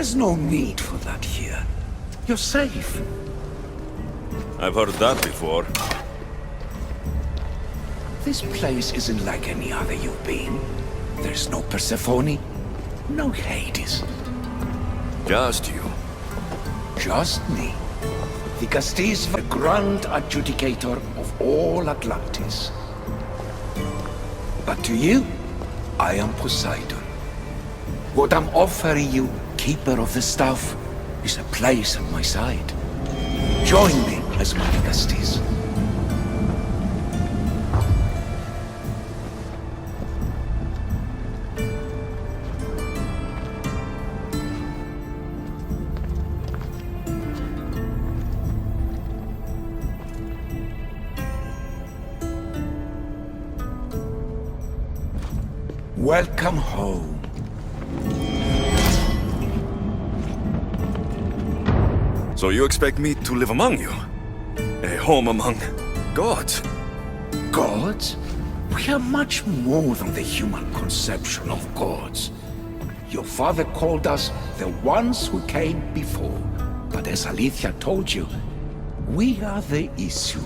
There's no need for that here. You're safe. I've heard that before. This place isn't like any other you've been. There's no Persephone, no Hades. Just you. Just me. The Castis, the grand adjudicator of all Atlantis. But to you, I am Poseidon. What I'm offering you, Keeper of the Staff, is a place at my side. Join me as my Castis. Welcome home. So you expect me to live among you? A home among gods? Gods? We are much more than the human conception of gods. Your father called us the ones who came before. But as Alethea told you, we are the issue.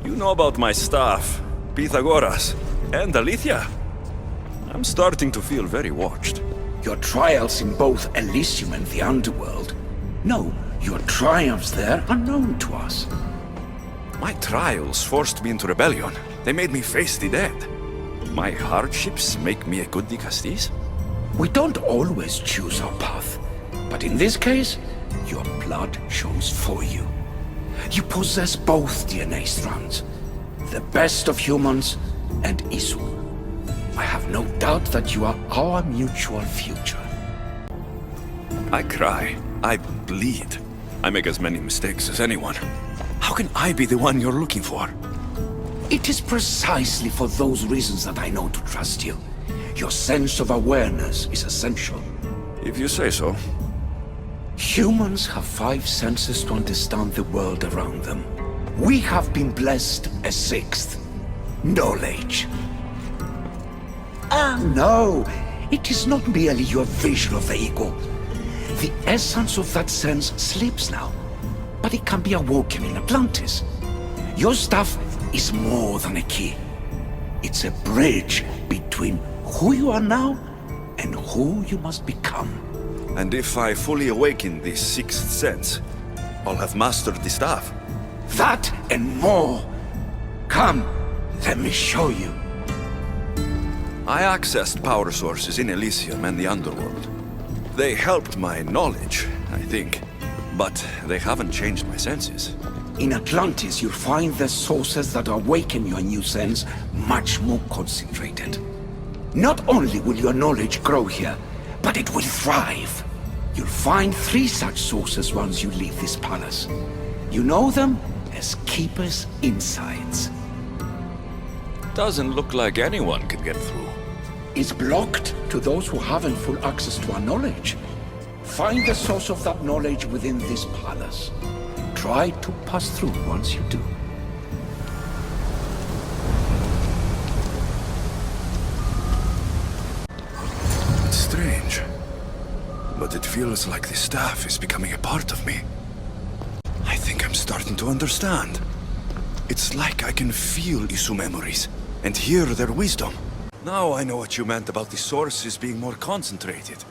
You know about my staff, Pythagoras, and Alethea? I'm starting to feel very watched. Your trials in both Elysium and the Underworld. No, your triumphs there are known to us. My trials forced me into rebellion. They made me face the dead. My hardships make me a good Dicastis? We don't always choose our path, but in this case, your blood shows for you. You possess both DNA strands, the best of humans and Isu. I have no doubt that you are our mutual future. I cry. I bleed. I make as many mistakes as anyone. How can I be the one you're looking for? It is precisely for those reasons that I know to trust you. Your sense of awareness is essential. If you say so. Humans have 5 senses to understand the world around them. We have been blessed a 6th. Knowledge. Ah, no. It is not merely your vision of the ego. The essence of that sense slips now, but it can be awoken in Atlantis. Your stuff is more than a key. It's a bridge between who you are now and who you must become. And if I fully awaken this 6th sense, I'll have mastered the staff. That and more. Come, let me show you. I accessed power sources in Elysium and the Underworld. They helped my knowledge, I think, but they haven't changed my senses. In Atlantis, you'll find the sources that awaken your new sense much more concentrated. Not only will your knowledge grow here, but it will thrive. You'll find 3 such sources once you leave this palace. You know them as Keeper's Insights. Doesn't look like anyone can get through. It's blocked to those who haven't full access to our knowledge. Find the source of that knowledge within this palace. Try to pass through once you do. It's strange, but it feels like the staff is becoming a part of me. I think I'm starting to understand. It's like I can feel Isu memories and hear their wisdom. Now I know what you meant about the sources being more concentrated.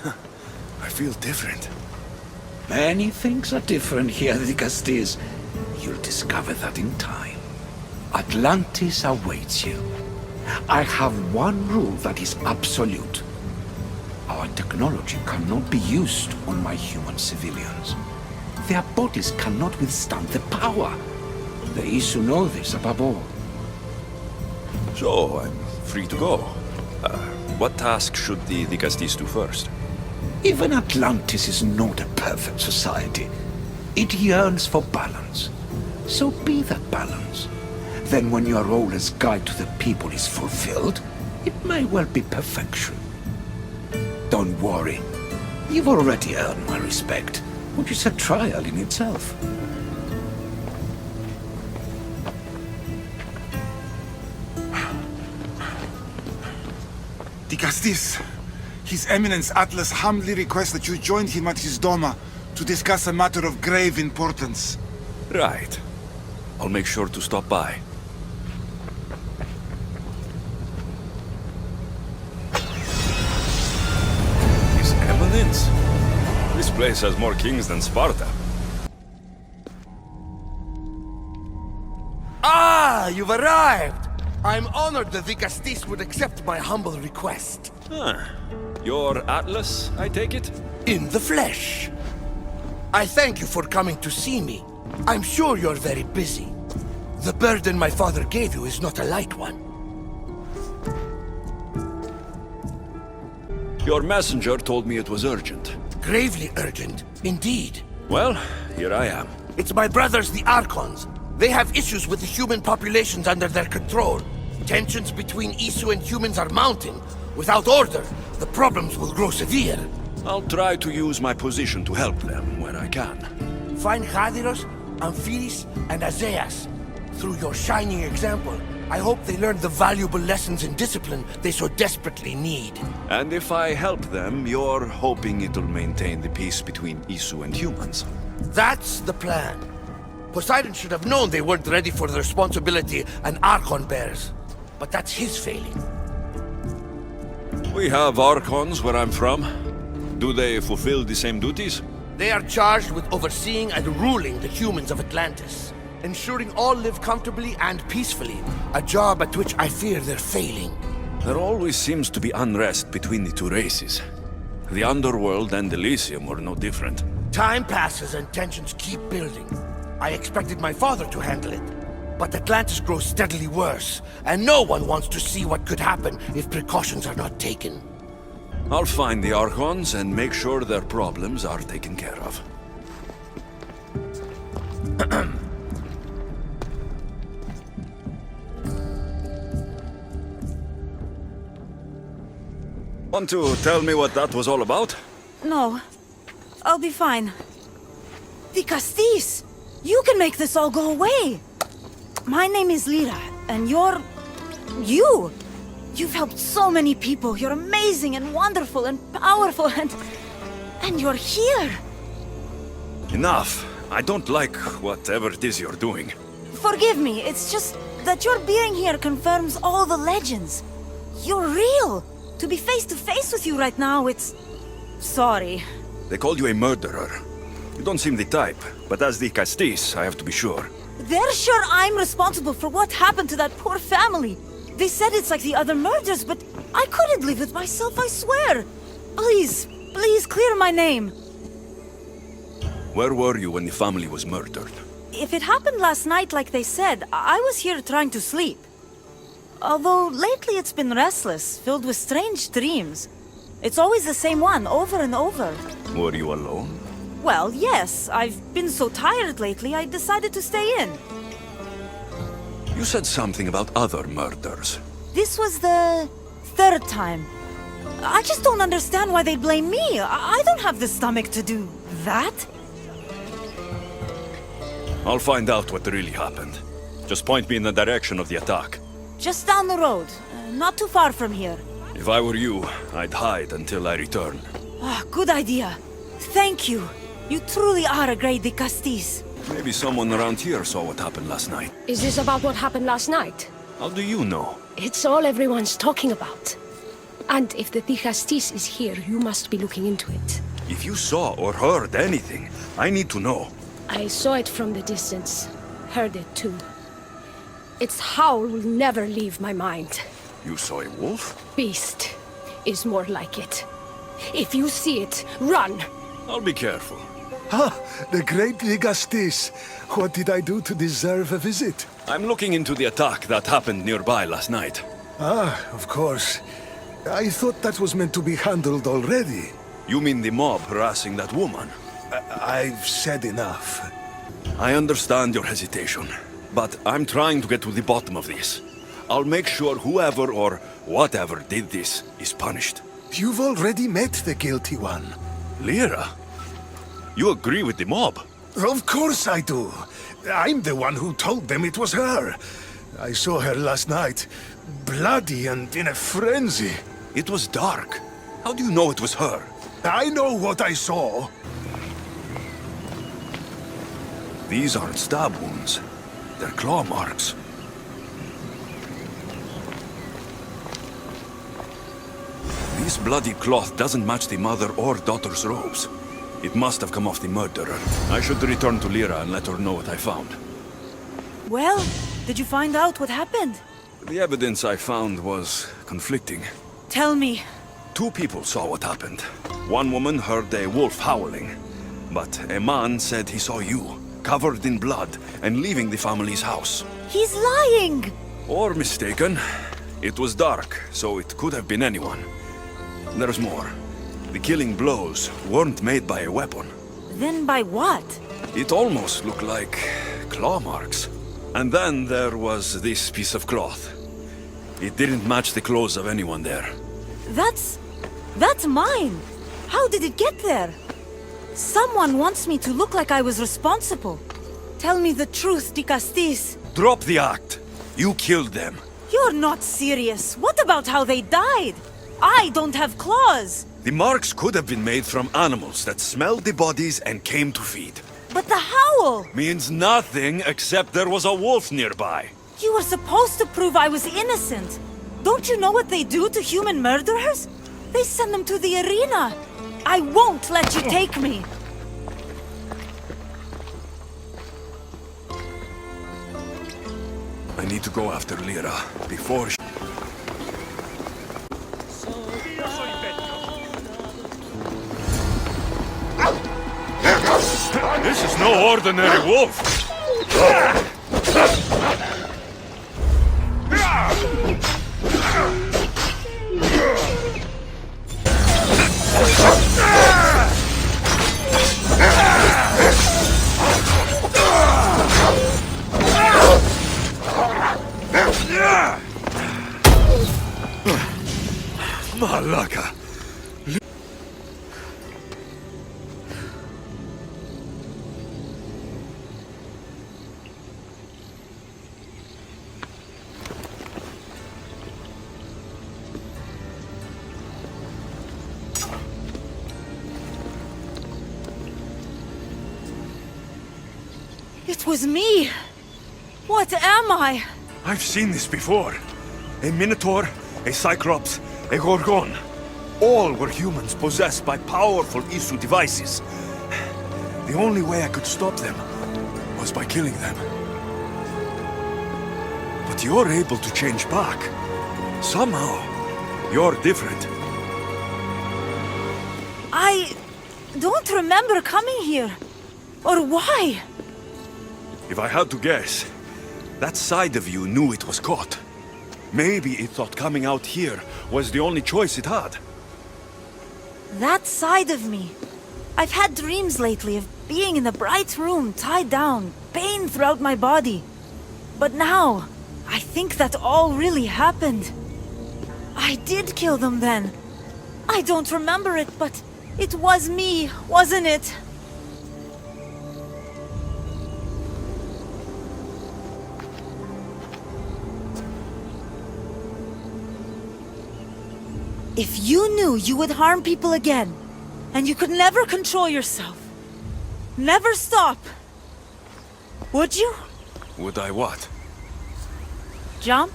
I feel different. Many things are different here, the Castis. You'll discover that in time. Atlantis awaits you. I have one rule that is absolute. Our technology cannot be used on my human civilians. Their bodies cannot withstand the power. The Isu know this above all. So, I'm free to go. What task should the Dicastis do first? Even Atlantis is not a perfect society. It yearns for balance. So be that balance. Then when your role as guide to the people is fulfilled, it may well be perfection. Don't worry. You've already earned my respect, which is a trial in itself. Dicastis, His Eminence Atlas humbly requests that you join him at his Doma to discuss a matter of grave importance. Right. I'll make sure to stop by. His Eminence? This place has more kings than Sparta. Ah, you've arrived! I'm honored that the Castis would accept my humble request. Your Atlas, I take it? In the flesh. I thank you for coming to see me. I'm sure you're very busy. The burden my father gave you is not a light one. Your messenger told me it was urgent. Gravely urgent, indeed. Well, here I am. It's my brothers, the Archons. They have issues with the human populations under their control. Tensions between Isu and humans are mounting. Without order, the problems will grow severe. I'll try to use my position to help them where I can. Find Hadiros, Amphiris, and Azeas. Through your shining example, I hope they learn the valuable lessons in discipline they so desperately need. And if I help them, you're hoping it'll maintain the peace between Isu and humans. That's the plan. Poseidon should have known they weren't ready for the responsibility an Archon bears. But that's his failing. We have Archons where I'm from. Do they fulfill the same duties? They are charged with overseeing and ruling the humans of Atlantis. Ensuring all live comfortably and peacefully. A job at which I fear they're failing. There always seems to be unrest between the two races. The Underworld and Elysium were no different. Time passes and tensions keep building. I expected my father to handle it. But Atlantis grows steadily worse, and no one wants to see what could happen if precautions are not taken. I'll find the Archons and make sure their problems are taken care of. Want to tell me what that was all about? No. I'll be fine. The Castis! You can make this all go away! My name is Lyra, and you're... you! You've helped so many people. You're amazing and wonderful and powerful and you're here! Enough. I don't like whatever it is you're doing. Forgive me, it's just that your being here confirms all the legends. You're real! To be face to face with you right now, it's... sorry. They called you a murderer. You don't seem the type, but as the Castis, I have to be sure. They're sure I'm responsible for what happened to that poor family. They said it's like the other murders, but I couldn't live with myself, I swear. Please, please clear my name. Where were you when the family was murdered? If it happened last night like they said, I was here trying to sleep. Although lately it's been restless, filled with strange dreams. It's always the same one, over and over. Were you alone? Well, yes. I've been so tired lately, I decided to stay in. You said something about other murders. This was the third time. I just don't understand why they blame me. I don't have the stomach to do that. I'll find out what really happened. Just point me in the direction of the attack. Just down the road. Not too far from here. If I were you, I'd hide until I return. Good idea. Thank you. You truly are a great Castis. Maybe someone around here saw what happened last night. Is this about what happened last night? How do you know? It's all everyone's talking about. And if the Castis is here, you must be looking into it. If you saw or heard anything, I need to know. I saw it from the distance. Heard it too. Its howl will never leave my mind. You saw a wolf? Beast is more like it. If you see it, run! I'll be careful. Ah, the great Ligastis. What did I do to deserve a visit? I'm looking into the attack that happened nearby last night. Ah, of course. I thought that was meant to be handled already. You mean the mob harassing that woman? I've said enough. I understand your hesitation, but I'm trying to get to the bottom of this. I'll make sure whoever or whatever did this is punished. You've already met the guilty one. Lyra? You agree with the mob? Of course I do. I'm the one who told them it was her. I saw her last night, bloody and in a frenzy. It was dark. How do you know it was her? I know what I saw. These aren't stab wounds. They're claw marks. This bloody cloth doesn't match the mother or daughter's robes. It must have come off the murderer. I should return to Lyra and let her know what I found. Well, did you find out what happened? The evidence I found was conflicting. Tell me. 2 people saw what happened. One woman heard a wolf howling, but a man said he saw you, covered in blood, and leaving the family's house. He's lying! Or mistaken. It was dark, so it could have been anyone. There's more. The killing blows weren't made by a weapon. Then by what? It almost looked like claw marks. And then there was this piece of cloth. It didn't match the clothes of anyone there. That's mine! How did it get there? Someone wants me to look like I was responsible. Tell me the truth, Di Castis. Drop the act! You killed them. You're not serious. What about how they died? I don't have claws. The marks could have been made from animals that smelled the bodies and came to feed. But the howl! Means nothing except there was a wolf nearby. You were supposed to prove I was innocent. Don't you know what they do to human murderers? They send them to the arena. I won't let you take me. I need to go after Lyra before she... This is no ordinary wolf! Malaka! It was me. What am I? I've seen this before. A Minotaur, a Cyclops, a Gorgon. All were humans possessed by powerful Isu devices. The only way I could stop them was by killing them. But you're able to change back. Somehow, you're different. I don't remember coming here. Or why? If I had to guess, that side of you knew it was caught. Maybe it thought coming out here was the only choice it had. That side of me. I've had dreams lately of being in a bright room, tied down, pain throughout my body. But now, I think that all really happened. I did kill them then. I don't remember it, but it was me, wasn't it? If you knew you would harm people again, and you could never control yourself, never stop, would you? Would I what? Jump?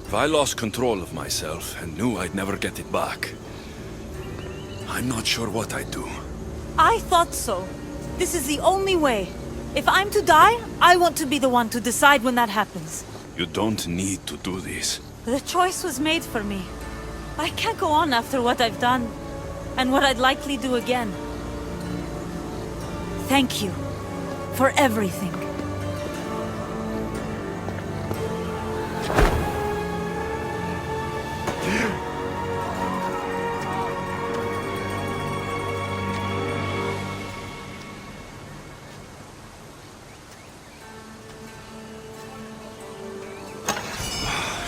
If I lost control of myself and knew I'd never get it back, I'm not sure what I'd do. I thought so. This is the only way. If I'm to die, I want to be the one to decide when that happens. You don't need to do this. The choice was made for me. I can't go on after what I've done, and what I'd likely do again. Thank you for everything.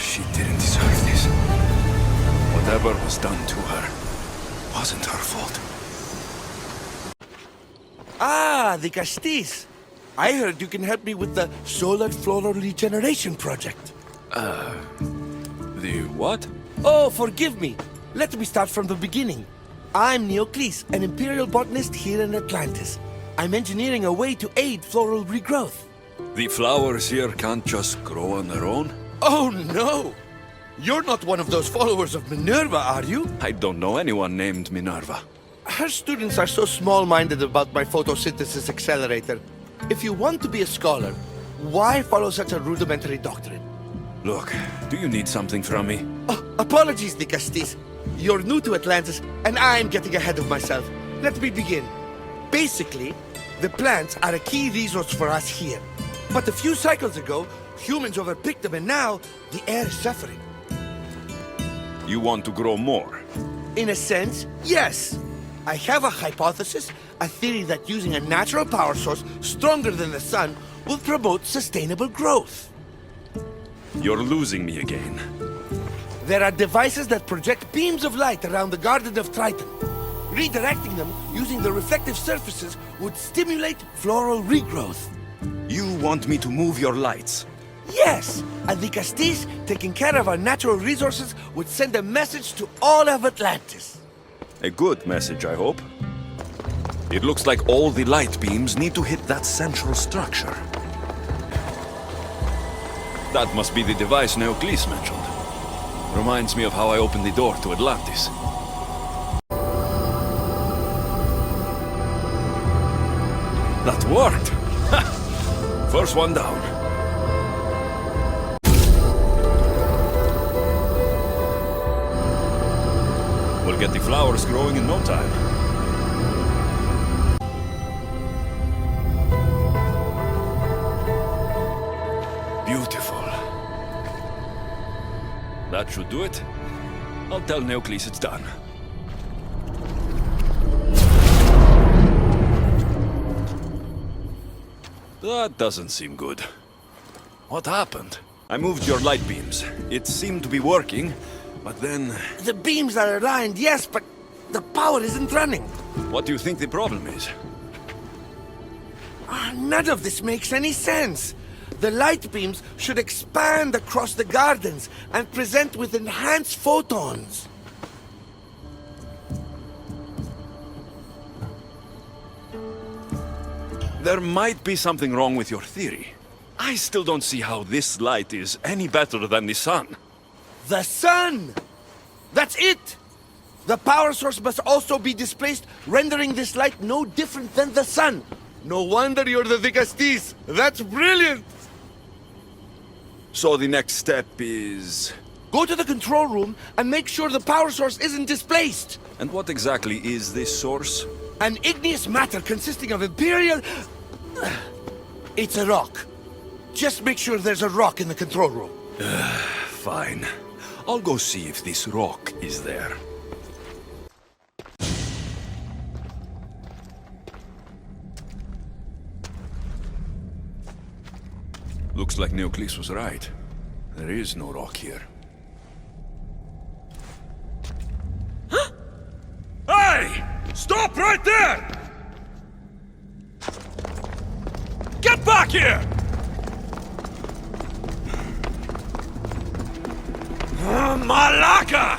She didn't deserve this. Whatever was done to her wasn't her fault. Ah, the Castis. I heard you can help me with the solar floral regeneration project. The what? Oh, forgive me. Let me start from the beginning. I'm Neocles, an imperial botanist here in Atlantis. I'm engineering a way to aid floral regrowth. The flowers here can't just grow on their own? Oh, no! You're not one of those followers of Minerva, are you? I don't know anyone named Minerva. Her students are so small-minded about my photosynthesis accelerator. If you want to be a scholar, why follow such a rudimentary doctrine? Look, do you need something from me? Oh, apologies, Nicastis. You're new to Atlantis, and I'm getting ahead of myself. Let me begin. Basically, the plants are a key resource for us here. But a few cycles ago, humans overpicked them, and now the air is suffering. You want to grow more? In a sense, yes. I have a hypothesis, a theory that using a natural power source stronger than the sun will promote sustainable growth. You're losing me again. There are devices that project beams of light around the Garden of Triton. Redirecting them using the reflective surfaces would stimulate floral regrowth. You want me to move your lights? Yes! And the Castis, taking care of our natural resources, would send a message to all of Atlantis. A good message, I hope. It looks like all the light beams need to hit that central structure. That must be the device Neocles mentioned. Reminds me of how I opened the door to Atlantis. That worked! Ha! First one down. We'll get the flowers growing in no time. Beautiful. That should do it. I'll tell Neocles it's done. That doesn't seem good. What happened? I moved your light beams. It seemed to be working, but then... The beams are aligned, yes, but the power isn't running. What do you think the problem is? None of this makes any sense. The light beams should expand across the gardens and present with enhanced photons. There might be something wrong with your theory. I still don't see how this light is any better than the sun. The sun! That's it! The power source must also be displaced, rendering this light no different than the sun. No wonder you're the Vicastis. That's brilliant! So the next step is... Go to the control room and make sure the power source isn't displaced. And what exactly is this source? An igneous matter consisting of Imperial... It's a rock. Just make sure there's a rock in the control room. Fine. I'll go see if this rock is there. Looks like Neocles was right. There is no rock here. Hey! Stop right there! Get back here! Malaka!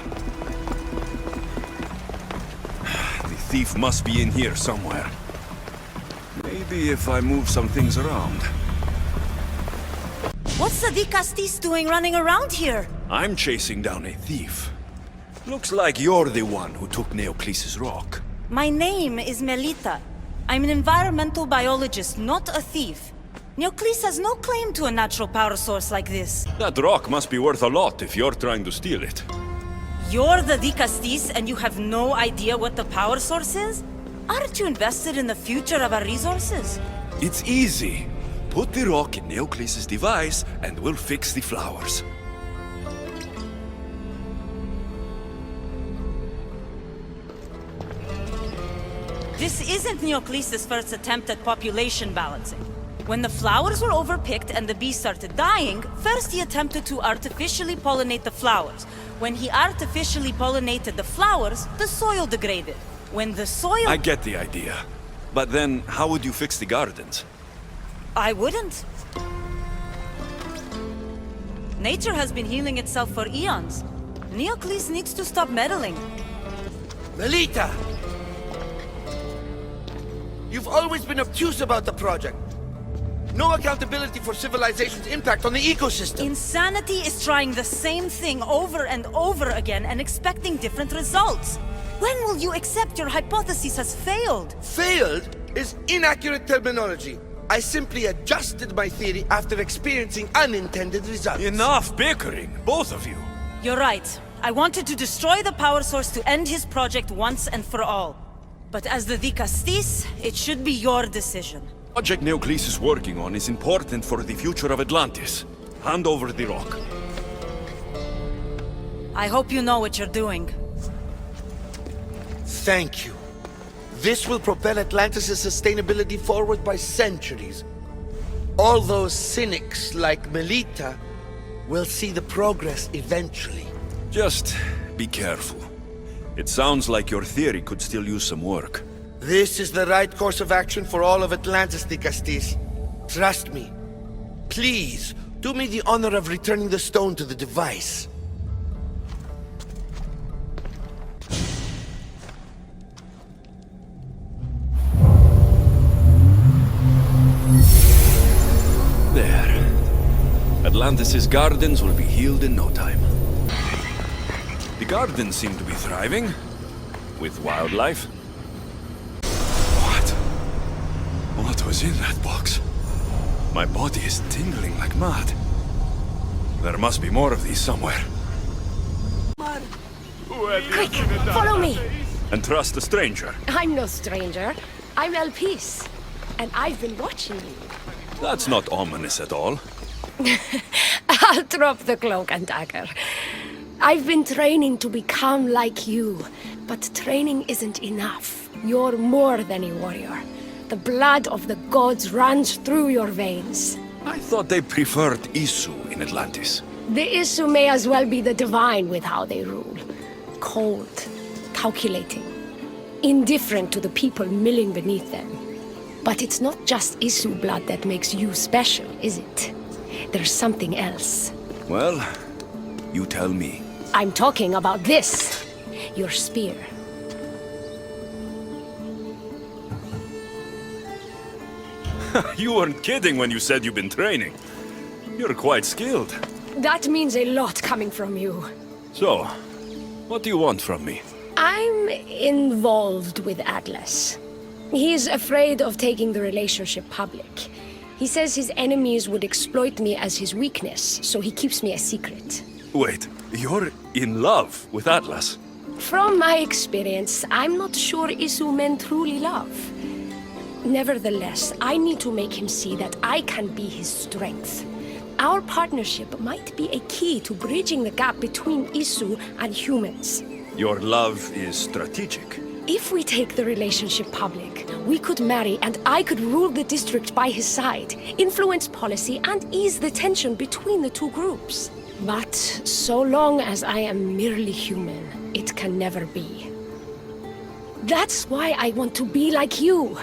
The thief must be in here somewhere. Maybe if I move some things around. What's the Vicastis doing running around here? I'm chasing down a thief. Looks like you're the one who took Neocles' rock. My name is Melita. I'm an environmental biologist, not a thief. Neocles has no claim to a natural power source like this. That rock must be worth a lot if you're trying to steal it. You're the Vicastis and you have no idea what the power source is? Aren't you invested in the future of our resources? It's easy. Put the rock in Neocles' device and we'll fix the flowers. This isn't Neocles' first attempt at population balancing. When the flowers were overpicked and the bees started dying, first he attempted to artificially pollinate the flowers. When he artificially pollinated the flowers, the soil degraded. When the soil... I get the idea. But then, how would you fix the gardens? I wouldn't. Nature has been healing itself for eons. Neocles needs to stop meddling. Melita! You've always been obtuse about the project. No accountability for civilization's impact on the ecosystem. Insanity is trying the same thing over and over again and expecting different results. When will you accept your hypothesis has failed? Failed is inaccurate terminology. I simply adjusted my theory after experiencing unintended results. Enough bickering, both of you. You're right. I wanted to destroy the power source to end his project once and for all. But as the Dicastis, it should be your decision. The project Neocles is working on is important for the future of Atlantis. Hand over the rock. I hope you know what you're doing. Thank you. This will propel Atlantis' sustainability forward by centuries. All those cynics like Melita will see the progress eventually. Just be careful. It sounds like your theory could still use some work. This is the right course of action for all of Atlantis, Dicastis. Trust me. Please, do me the honor of returning the stone to the device. There. Atlantis' gardens will be healed in no time. The gardens seem to be thriving, with wildlife. What? What was in that box? My body is tingling like mad. There must be more of these somewhere. Quick, follow me. And trust a stranger. I'm no stranger. I'm Elpis. And I've been watching you. That's not ominous at all. I'll drop the cloak and dagger. I've been training to become like you, but training isn't enough. You're more than a warrior. The blood of the gods runs through your veins. I thought they preferred Isu in Atlantis. The Isu may as well be the divine with how they rule. Cold, calculating, indifferent to the people milling beneath them. But it's not just Isu blood that makes you special, is it? There's something else. Well, you tell me. I'm talking about this. Your spear. You weren't kidding when you said you've been training. You're quite skilled. That means a lot coming from you. So, what do you want from me? I'm involved with Atlas. He's afraid of taking the relationship public. He says his enemies would exploit me as his weakness, so he keeps me a secret. Wait, you're in love with Atlas? From my experience, I'm not sure Isu men truly love. Nevertheless, I need to make him see that I can be his strength. Our partnership might be a key to bridging the gap between Isu and humans. Your love is strategic. If we take the relationship public, we could marry and I could rule the district by his side, influence policy and ease the tension between the two groups. But so long as I am merely human, it can never be. That's why I want to be like you.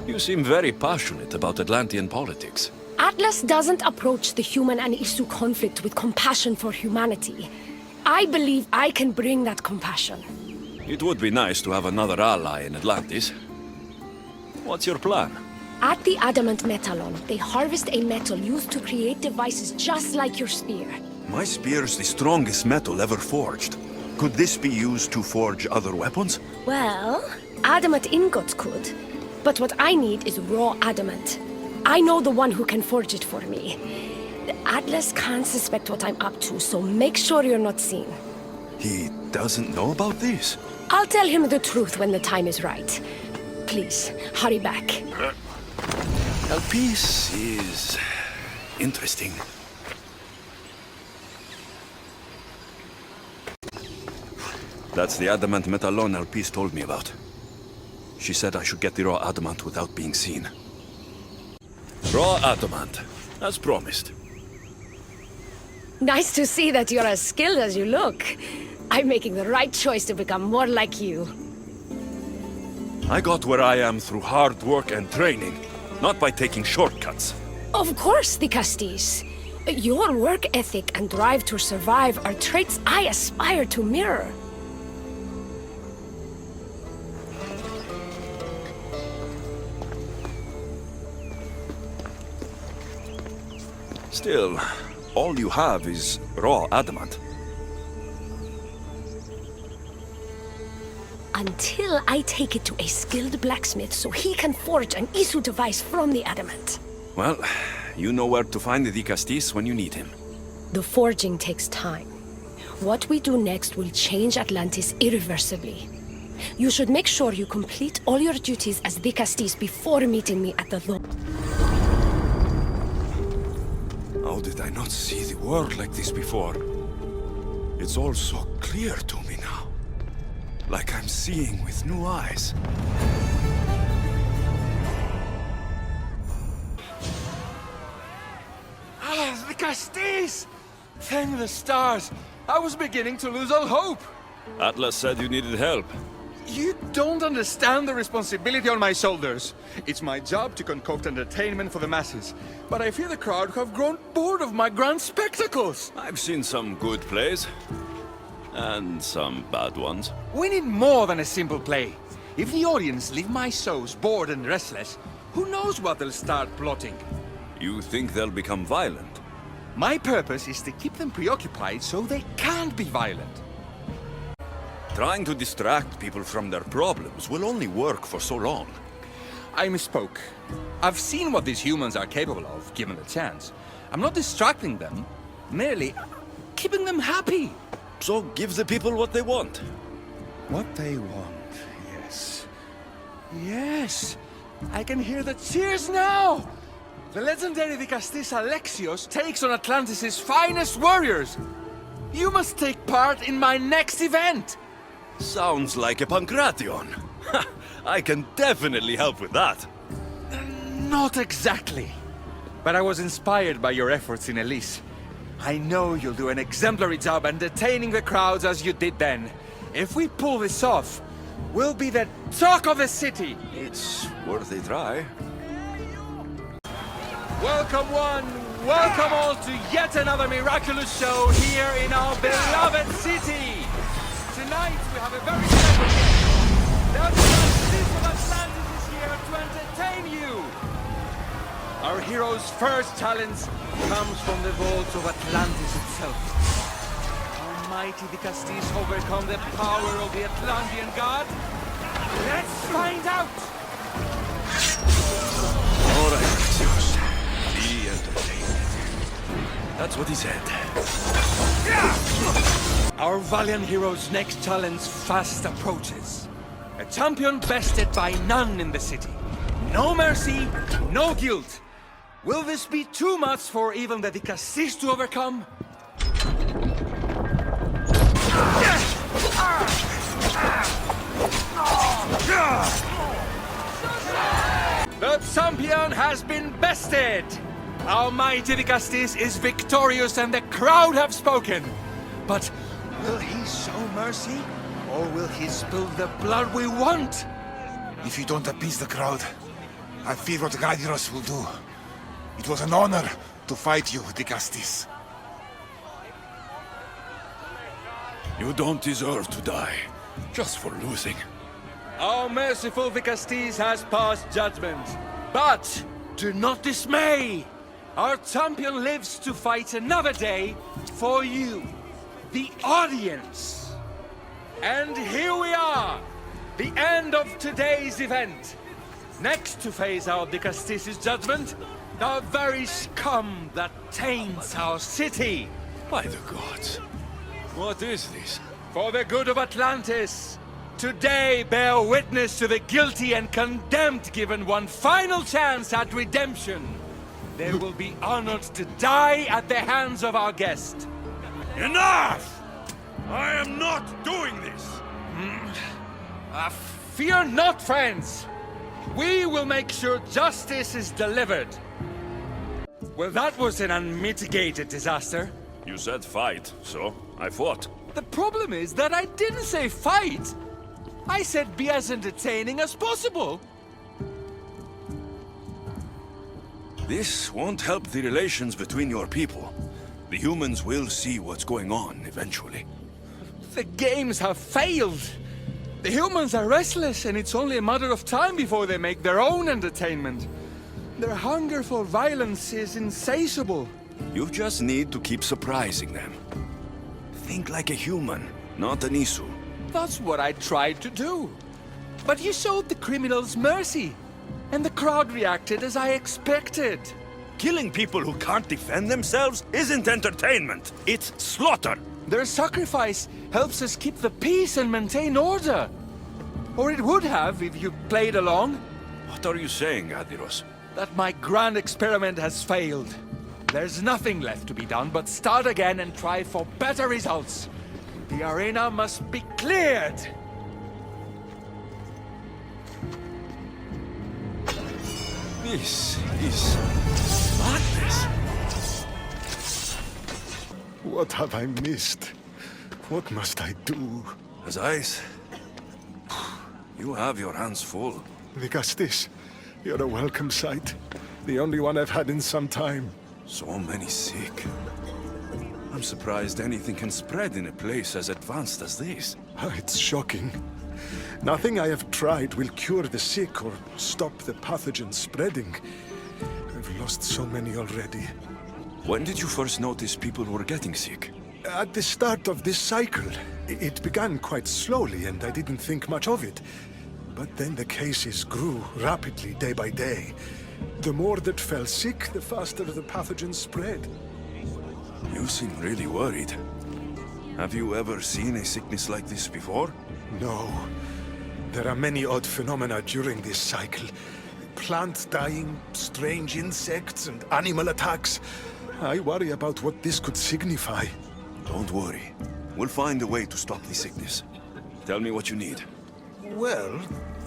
You seem very passionate about Atlantean politics. Atlas doesn't approach the human and Isu conflict with compassion for humanity. I believe I can bring that compassion. It would be nice to have another ally in Atlantis. What's your plan? At the Adamant Metallon, they harvest a metal used to create devices just like your spear. My spear's the strongest metal ever forged. Could this be used to forge other weapons? Well, adamant ingots could. But what I need is raw adamant. I know the one who can forge it for me. The Atlas can't suspect what I'm up to, so make sure you're not seen. He doesn't know about this? I'll tell him the truth when the time is right. Please, hurry back. Elpis is interesting. That's the adamant metallon Elpis told me about. She said I should get the raw adamant without being seen. Raw adamant, as promised. Nice to see that you're as skilled as you look. I'm making the right choice to become more like you. I got where I am through hard work and training, not by taking shortcuts. Of course, the Castis. Your work ethic and drive to survive are traits I aspire to mirror. Still, all you have is raw adamant. Until I take it to a skilled blacksmith so he can forge an Isu device from the adamant. Well, you know where to find the Castis when you need him. The forging takes time. What we do next will change Atlantis irreversibly. You should make sure you complete all your duties as the Castis before meeting me at the Throne. How did I not see the world like this before? It's all so clear to me now. Like I'm seeing with new eyes. Ah, the Castis! Thank the stars! I was beginning to lose all hope! Atlas said you needed help. You don't understand the responsibility on my shoulders. It's my job to concoct entertainment for the masses. But I fear the crowd have grown bored of my grand spectacles. I've seen some good plays. And some bad ones. We need more than a simple play. If the audience leave my shows bored and restless, who knows what they'll start plotting? You think they'll become violent? My purpose is to keep them preoccupied so they can't be violent. Trying to distract people from their problems will only work for so long. I misspoke. I've seen what these humans are capable of, given the chance. I'm not distracting them, merely keeping them happy. So give the people what they want. What they want, yes. Yes! I can hear the cheers now! The legendary Vicastis Alexios takes on Atlantis' finest warriors! You must take part in my next event! Sounds like a Pancration. I can definitely help with that. Not exactly. But I was inspired by your efforts in Elise. I know you'll do an exemplary job entertaining the crowds as you did then. If we pull this off, we'll be the talk of the city! It's worth a try. Welcome one, welcome all to yet another miraculous show here in our beloved city! Tonight we have a very special guest. The Atlantis of Atlantis is here to entertain you! Our hero's first challenge comes from the vaults of Atlantis itself. How mighty the Castis overcome the power of the Atlantean god? Let's find out! All right, Zeus. Be entertained. That's what he said. Our valiant hero's next challenge fast approaches. A champion bested by none in the city. No mercy, no guilt. Will this be too much for even the Castis to overcome? The champion has been bested! Our mighty Vicastis is victorious and the crowd have spoken. But will he show mercy? Or will he spill the blood we want? If you don't appease the crowd, I fear what Gladiros will do. It was an honor to fight you, Vicastis. You don't deserve to die, just for losing. Our merciful Vicastis has passed judgment. But do not dismay! Our champion lives to fight another day for you, the audience. And here we are, the end of today's event. Next to face our Vicastis' judgment, the very scum that taints our city. By the gods. What is this? For the good of Atlantis, today bear witness to the guilty and condemned given one final chance at redemption. They will be honored to die at the hands of our guest. Enough! I am not doing this! Fear not, friends! We will make sure justice is delivered. Well, that was an unmitigated disaster. You said fight, so I fought. The problem is that I didn't say fight. I said be as entertaining as possible. This won't help the relations between your people. The humans will see what's going on eventually. The games have failed. The humans are restless, and it's only a matter of time before they make their own entertainment. Their hunger for violence is insatiable. You just need to keep surprising them. Think like a human, not an Isu. That's what I tried to do. But you showed the criminals mercy, and the crowd reacted as I expected. Killing people who can't defend themselves isn't entertainment. It's slaughter. Their sacrifice helps us keep the peace and maintain order. Or it would have if you played along. What are you saying, Adiros? That my grand experiment has failed. There's nothing left to be done but start again and try for better results. The arena must be cleared. This is madness. What have I missed? What must I do? Azais, you have your hands full. Vigastis, you're a welcome sight. The only one I've had in some time. So many sick. I'm surprised anything can spread in a place as advanced as this. It's shocking. Nothing I have tried will cure the sick or stop the pathogen spreading. I've lost so many already. When did you first notice people were getting sick? At the start of this cycle. It began quite slowly and I didn't think much of it. But then the cases grew rapidly day by day. The more that fell sick, the faster the pathogen spread. You seem really worried. Have you ever seen a sickness like this before? No. There are many odd phenomena during this cycle. Plant dying, strange insects, and animal attacks. I worry about what this could signify. Don't worry. We'll find a way to stop the sickness. Tell me what you need. Well,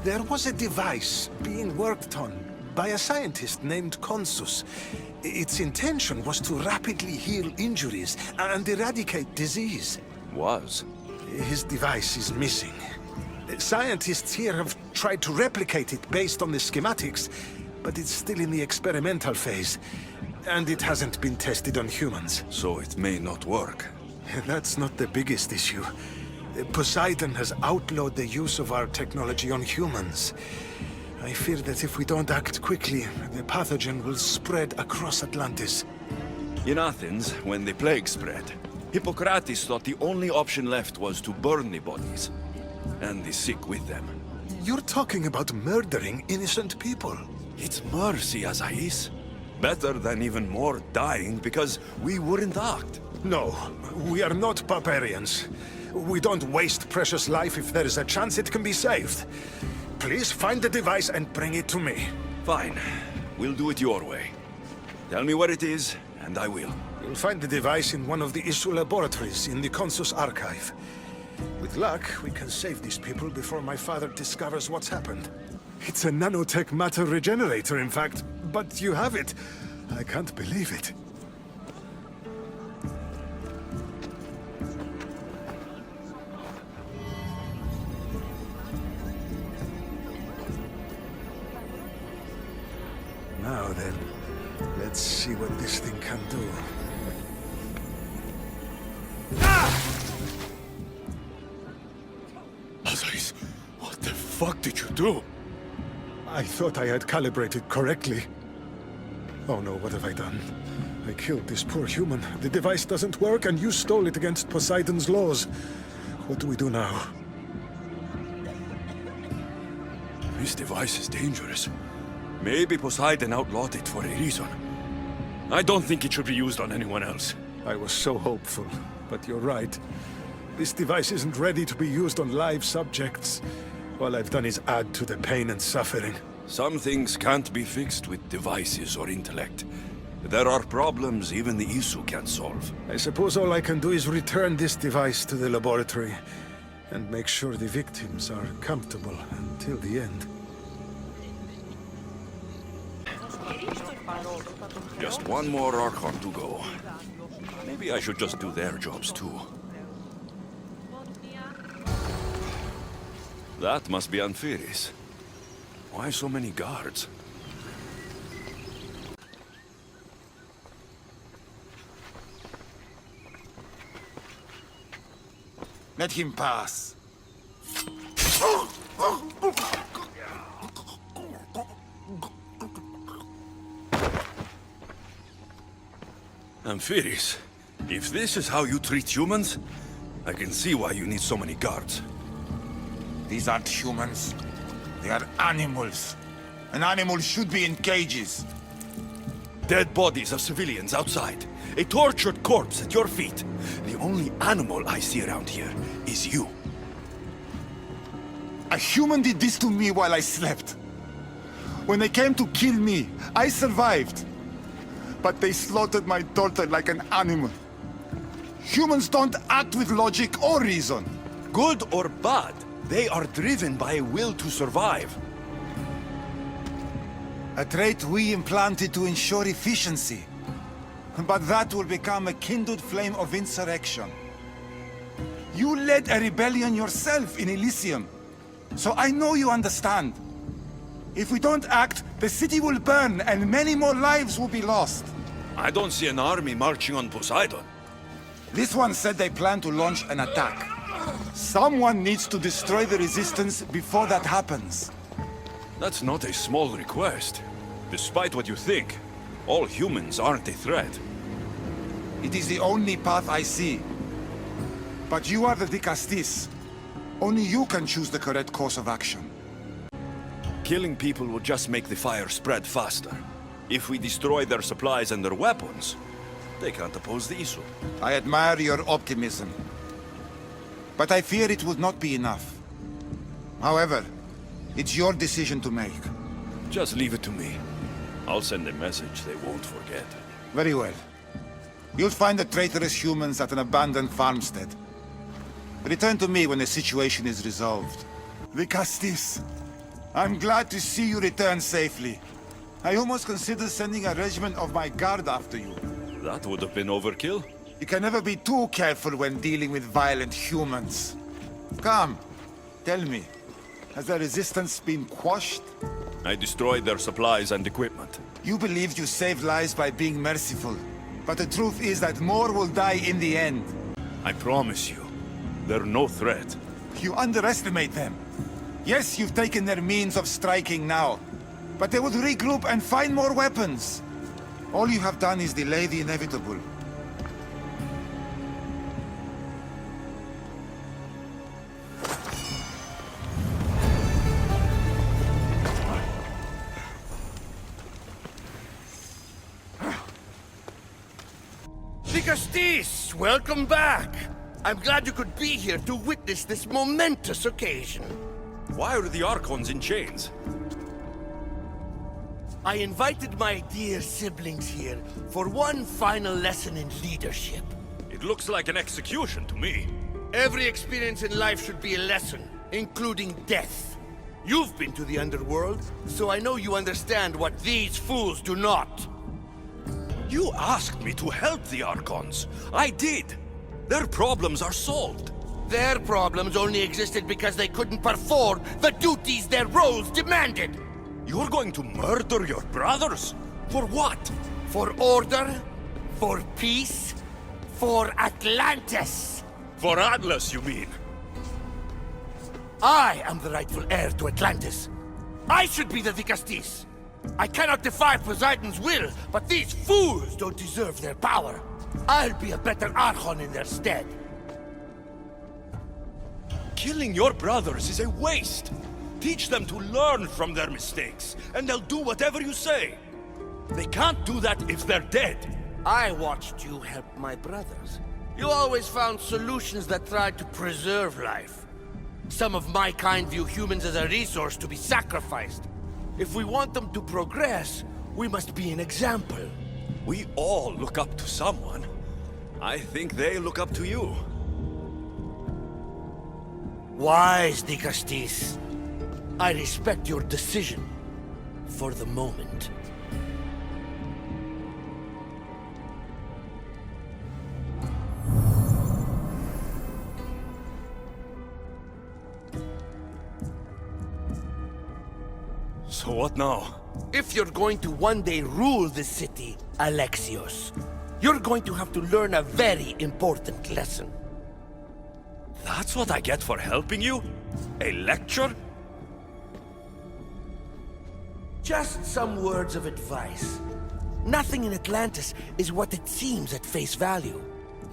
there was a device being worked on by a scientist named Consus. Its intention was to rapidly heal injuries and eradicate disease. Was? His device is missing. Scientists here have tried to replicate it based on the schematics, but it's still in the experimental phase. And it hasn't been tested on humans. So it may not work. That's not the biggest issue. Poseidon has outlawed the use of our technology on humans. I fear that if we don't act quickly, the pathogen will spread across Atlantis. In Athens, when the plague spread, Hippocrates thought the only option left was to burn the bodies. And the sick with them. You're talking about murdering innocent people. It's mercy, Azais. Better than even more dying because we wouldn't act. No, we are not barbarians. We don't waste precious life if there is a chance it can be saved. Please find the device and bring it to me. Fine. We'll do it your way. Tell me where it is, and I will. You'll find the device in one of the issue laboratories in the Consus archive. With luck, we can save these people before my father discovers what's happened. It's a nanotech matter regenerator, in fact. But you have it. I can't believe it. Now then, let's see what this thing can do. Azais, what the fuck did you do? I thought I had calibrated correctly. Oh no, what have I done? I killed this poor human. The device doesn't work, and you stole it against Poseidon's laws. What do we do now? This device is dangerous. Maybe Poseidon outlawed it for a reason. I don't think it should be used on anyone else. I was so hopeful, but you're right. This device isn't ready to be used on live subjects. All I've done is add to the pain and suffering. Some things can't be fixed with devices or intellect. There are problems even the Isu can't solve. I suppose all I can do is return this device to the laboratory and make sure the victims are comfortable until the end. Just one more Archon to go. Maybe I should just do their jobs too. That must be Amphiris. Why so many guards? Let him pass. Amphiris, if this is how you treat humans, I can see why you need so many guards. These aren't humans. They are animals. An animal should be in cages. Dead bodies of civilians outside. A tortured corpse at your feet. The only animal I see around here is you. A human did this to me while I slept. When they came to kill me, I survived. But they slaughtered my daughter like an animal. Humans don't act with logic or reason. Good or bad, they are driven by a will to survive. A trait we implanted to ensure efficiency. But that will become a kindled flame of insurrection. You led a rebellion yourself in Elysium. So I know you understand. If we don't act, the city will burn and many more lives will be lost. I don't see an army marching on Poseidon. This one said they plan to launch an attack. Someone needs to destroy the resistance before that happens. That's not a small request. Despite what you think, all humans aren't a threat. It is the only path I see. But you are the Dicastis. Only you can choose the correct course of action. Killing people will just make the fire spread faster. If we destroy their supplies and their weapons, they can't oppose the issue. I admire your optimism. But I fear it would not be enough. However, it's your decision to make. Just leave it to me. I'll send a message they won't forget. Very well. You'll find the traitorous humans at an abandoned farmstead. Return to me when the situation is resolved. Dicastis, I'm glad to see you return safely. I almost considered sending a regiment of my guard after you. That would have been overkill. You can never be too careful when dealing with violent humans. Come, tell me, has the resistance been quashed? I destroyed their supplies and equipment. You believed you saved lives by being merciful. But the truth is that more will die in the end. I promise you, they're no threat. You underestimate them. Yes, you've taken their means of striking now. But they would regroup and find more weapons. All you have done is delay the inevitable. Dicastis, welcome back. I'm glad you could be here to witness this momentous occasion. Why are the Archons in chains? I invited my dear siblings here for one final lesson in leadership. It looks like an execution to me. Every experience in life should be a lesson, including death. You've been to the underworld, so I know you understand what these fools do not. You asked me to help the Archons. I did. Their problems are solved. Their problems only existed because they couldn't perform the duties their roles demanded. You're going to murder your brothers? For what? For order, for peace, for Atlantis. For Atlas, you mean? I am the rightful heir to Atlantis. I should be the Dicastis. I cannot defy Poseidon's will, but these fools don't deserve their power. I'll be a better Archon in their stead. Killing your brothers is a waste. Teach them to learn from their mistakes, and they'll do whatever you say. They can't do that if they're dead. I watched you help my brothers. You always found solutions that tried to preserve life. Some of my kind view humans as a resource to be sacrificed. If we want them to progress, we must be an example. We all look up to someone. I think they look up to you. Wise, Dicastis. I respect your decision. For the moment. So what now? If you're going to one day rule the city, Alexios, you're going to have to learn a very important lesson. That That's what I get for helping you? A lecture? Just some words of advice. Nothing in Atlantis is what it seems at face value.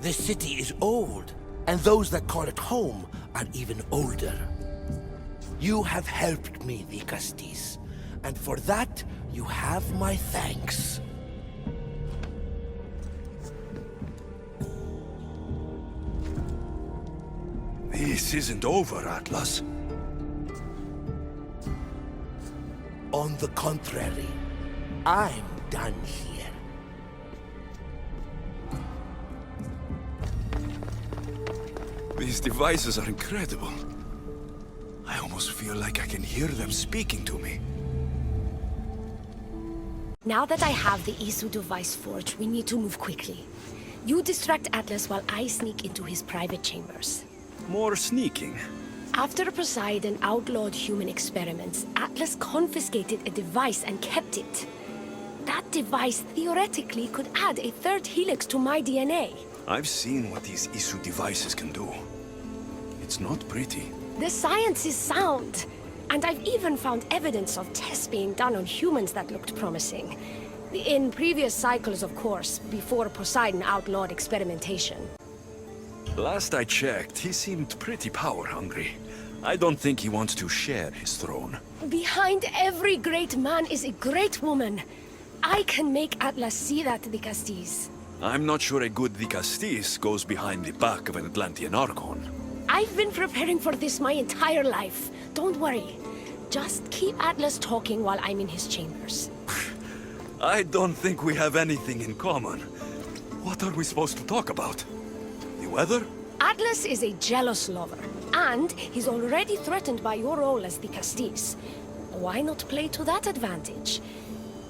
This city is old, and those that call it home are even older. You have helped me, the Castis, and for that, you have my thanks. This isn't over, Atlas. On the contrary, I'm done here. These devices are incredible. I almost feel like I can hear them speaking to me. Now that I have the Isu device forged, we need to move quickly. You distract Atlas while I sneak into his private chambers. More sneaking. After Poseidon outlawed human experiments, Atlas confiscated a device and kept it. That device theoretically could add a third helix to my DNA. I've seen what these Isu devices can do. It's not pretty. The science is sound, and I've even found evidence of tests being done on humans that looked promising. In previous cycles, of course, before Poseidon outlawed experimentation. Last I checked, he seemed pretty power-hungry. I don't think he wants to share his throne. Behind every great man is a great woman. I can make Atlas see that, the Castis. I'm not sure a good Dicastis goes behind the back of an Atlantean Archon. I've been preparing for this my entire life. Don't worry. Just keep Atlas talking while I'm in his chambers. I don't think we have anything in common. What are we supposed to talk about? The weather? Atlas is a jealous lover, and he's already threatened by your role as the Castis. Why not play to that advantage?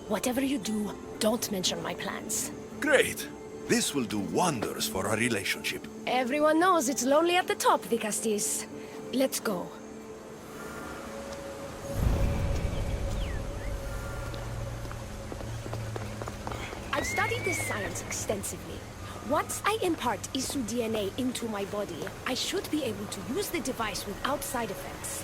Whatever you do, don't mention my plans. Great. This will do wonders for our relationship. Everyone knows it's lonely at the top, the Castis. Let's go. I've studied this science extensively. Once I impart Isu DNA into my body, I should be able to use the device without side effects.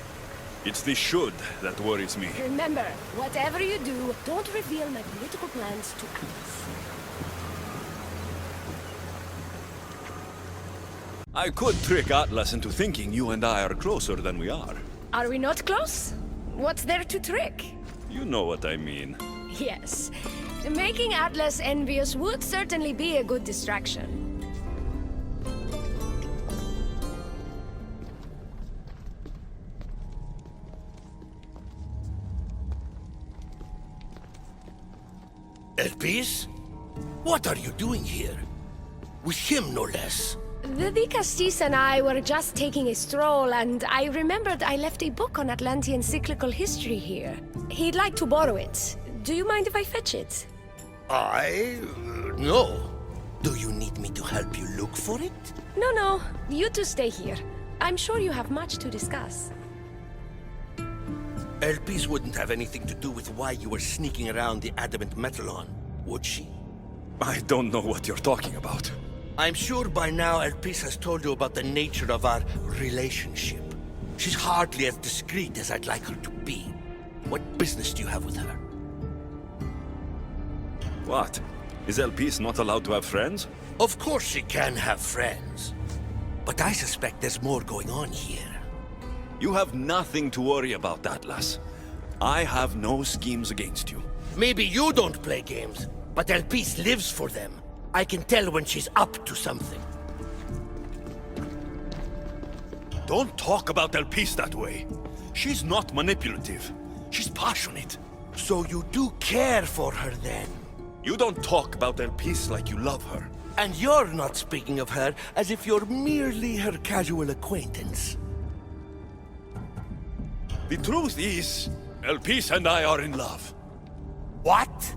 It's the should that worries me. Remember, whatever you do, don't reveal my political plans to Atlas. I could trick Atlas into thinking you and I are closer than we are. Are we not close? What's there to trick? You know what I mean. Yes. Making Atlas envious would certainly be a good distraction. Elpis? What are you doing here? With him, no less. The Castis and I were just taking a stroll, and I remembered I left a book on Atlantean cyclical history here. He'd like to borrow it. Do you mind if I fetch it? No. Do you need me to help you look for it? No. You two stay here. I'm sure you have much to discuss. Elpis wouldn't have anything to do with why you were sneaking around the adamant Metallon, would she? I don't know what you're talking about. I'm sure by now Elpis has told you about the nature of our relationship. She's hardly as discreet as I'd like her to be. What business do you have with her? What? Is Elpis not allowed to have friends? Of course she can have friends. But I suspect there's more going on here. You have nothing to worry about, Atlas. I have no schemes against you. Maybe you don't play games, but Elpis lives for them. I can tell when she's up to something. Don't talk about Elpis that way. She's not manipulative. She's passionate. So you do care for her then? You don't talk about Elpis like you love her. And you're not speaking of her as if you're merely her casual acquaintance. The truth is, Elpis and I are in love. What?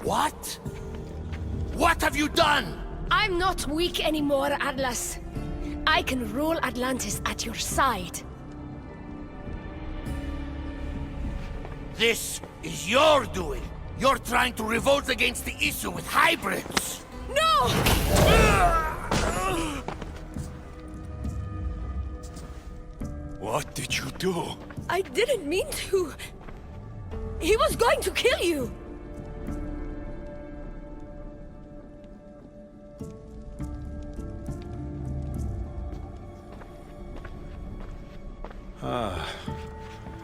What? What have you done? I'm not weak anymore, Atlas. I can rule Atlantis at your side. This is your doing. You're trying to revolt against the Isu with hybrids. What did you do? I didn't mean to. He was going to kill you.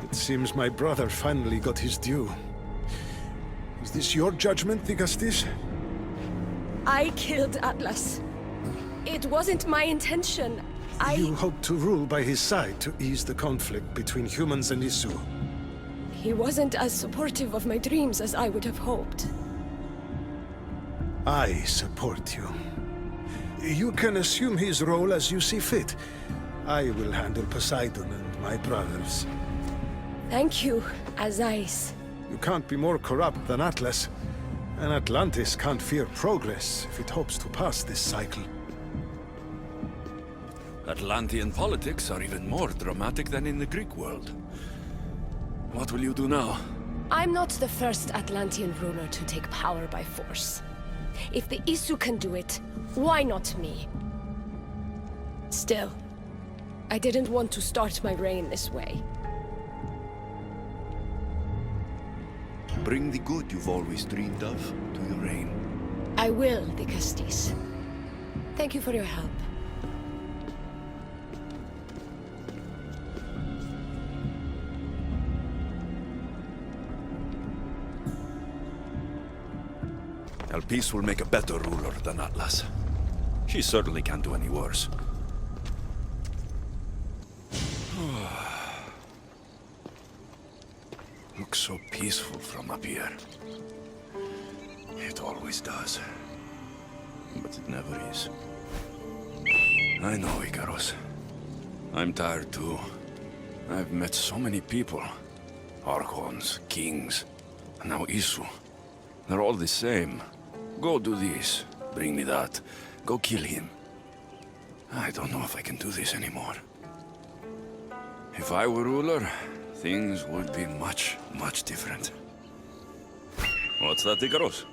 It seems my brother finally got his due. Is this your judgment, Digastis? I killed Atlas. It wasn't my intention. You hope to rule by his side to ease the conflict between humans and Isu. He wasn't as supportive of my dreams as I would have hoped. I support you. You can assume his role as you see fit. I will handle Poseidon and my brothers. Thank you, Azais. You can't be more corrupt than Atlas. And Atlantis can't fear progress if it hopes to pass this cycle. Atlantean politics are even more dramatic than in the Greek world. What will you do now? I'm not the first Atlantean ruler to take power by force. If the Isu can do it, why not me? Still, I didn't want to start my reign this way. Bring the good you've always dreamed of to your reign. I will, Digastis. Thank you for your help. Elpis will make a better ruler than Atlas. She certainly can't do any worse. Looks so peaceful from up here. It always does. But it never is. I know, Ikaros. I'm tired too. I've met so many people. Archons, kings, and now Isu. They're all the same. Go do this, bring me that, go kill him. I don't know if I can do this anymore. If I were ruler, things would be much, much different. What's that, Ikaros?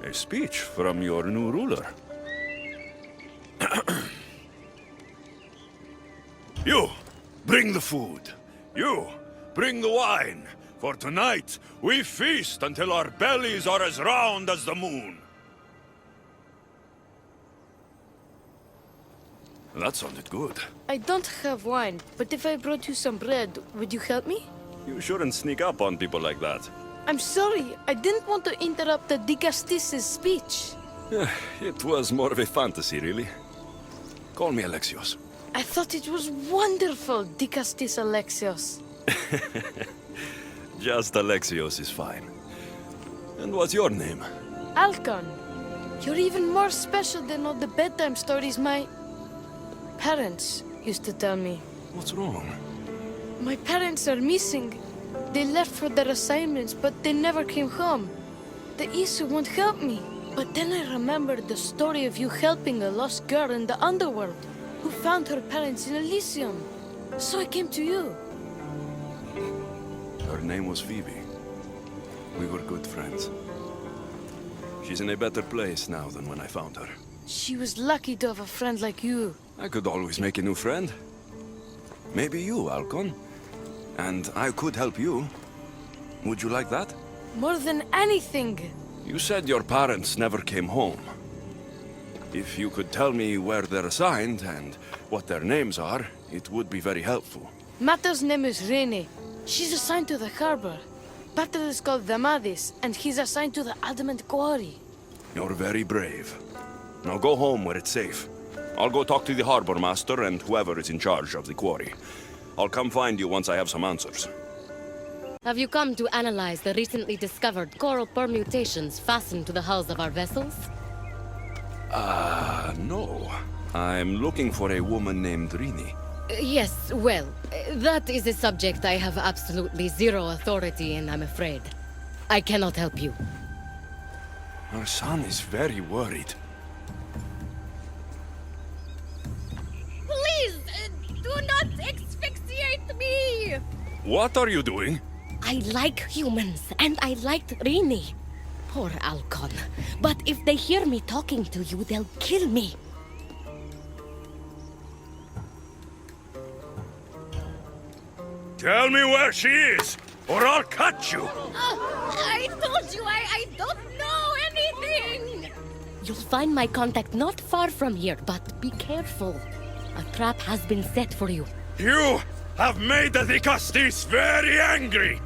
A speech from your new ruler. You, bring the food. You, bring the wine. For tonight, we feast until our bellies are as round as the moon. That sounded good. I don't have wine, but if I brought you some bread, would you help me? You shouldn't sneak up on people like that. I'm sorry, I didn't want to interrupt the Digastis' speech. It was more of a fantasy, really. Call me Alexios. I thought it was wonderful, Digastis Alexios. Just Alexios is fine. And what's your name? Alcon, you're even more special than all the bedtime stories my parents used to tell me. What's wrong? My parents are missing. They left for their assignments, but they never came home. The Isu won't help me. But then I remembered the story of you helping a lost girl in the underworld, who found her parents in Elysium. So I came to you. Her name was Phoebe. We were good friends. She's in a better place now than when I found her. She was lucky to have a friend like you. I could always make a new friend. Maybe you, Alcon. And I could help you. Would you like that? More than anything. You said your parents never came home. If you could tell me where they're assigned and what their names are, it would be very helpful. Mata's name is Rene. She's assigned to the harbor. Pater is called Damadis, and he's assigned to the Adamant Quarry. You're very brave. Now go home where it's safe. I'll go talk to the harbor master and whoever is in charge of the quarry. I'll come find you once I have some answers. Have you come to analyze the recently discovered coral permutations fastened to the hulls of our vessels? No. I'm looking for a woman named Rini. Yes, well, that is a subject I have absolutely zero authority in, I'm afraid. I cannot help you. Our son is very worried. Please, do not asphyxiate me! What are you doing? I like humans, and I liked Rini. Poor Alcon. But if they hear me talking to you, they'll kill me. Tell me where she is, or I'll cut you! I told you I don't know anything! You'll find my contact not far from here, but be careful. A trap has been set for you. You have made the Castis very angry!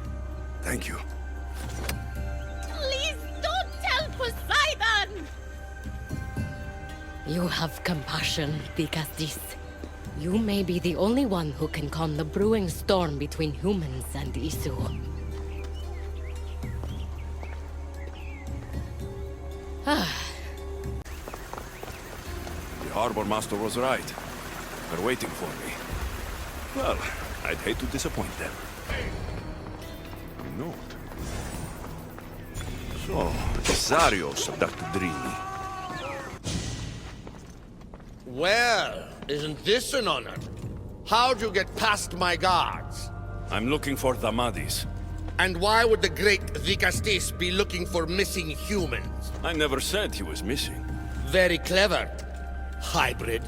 Thank you. Please don't tell Poseidon! You have compassion, Castis. You may be the only one who can calm the brewing storm between humans and Isu. The harbor master was right. They're waiting for me. Well, I'd hate to disappoint them. A note. So, Zarios abducted Drini. Well, isn't this an honor? How'd you get past my guards? I'm looking for Damadis. And why would the great Vikastis be looking for missing humans? I never said he was missing. Very clever. Hybrid.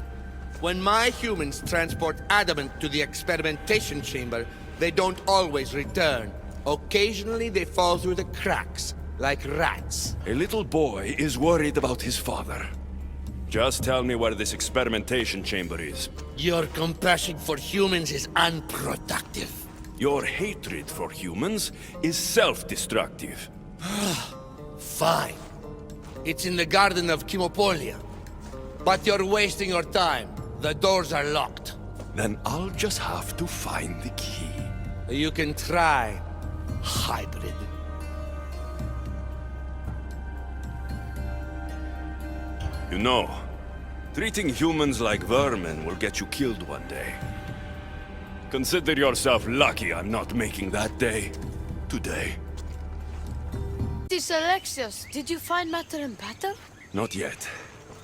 When my humans transport adamant to the experimentation chamber, they don't always return. Occasionally they fall through the cracks, like rats. A little boy is worried about his father. Just tell me where this experimentation chamber is. Your compassion for humans is unproductive. Your hatred for humans is self-destructive. Fine. It's in the garden of Kimopolia. But you're wasting your time. The doors are locked. Then I'll just have to find the key. You can try, hybrid. You know, treating humans like vermin will get you killed one day. Consider yourself lucky I'm not making that day today. This Alexios, did you find Matter and Pater? Not yet.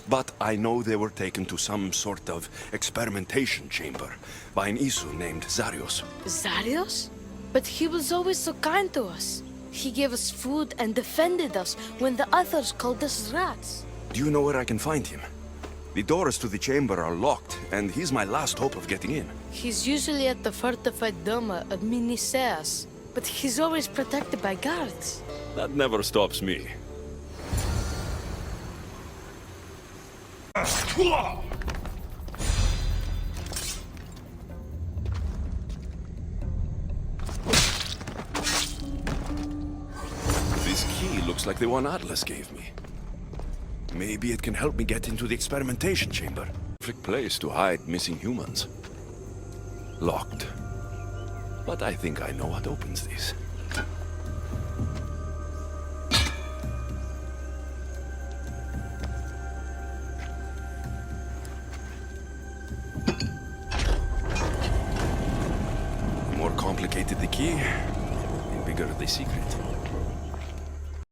But I know they were taken to some sort of experimentation chamber by an Isu named Zarios. Zarios? But he was always so kind to us. He gave us food and defended us when the others called us rats. Do you know where I can find him? The doors to the chamber are locked, and he's my last hope of getting in. He's usually at the fortified Doma of Miniseas, but he's always protected by guards. That never stops me. This key looks like the one Atlas gave me. Maybe it can help me get into the experimentation chamber. Perfect place to hide missing humans. Locked. But I think I know what opens this. The more complicated the key, the bigger the secret.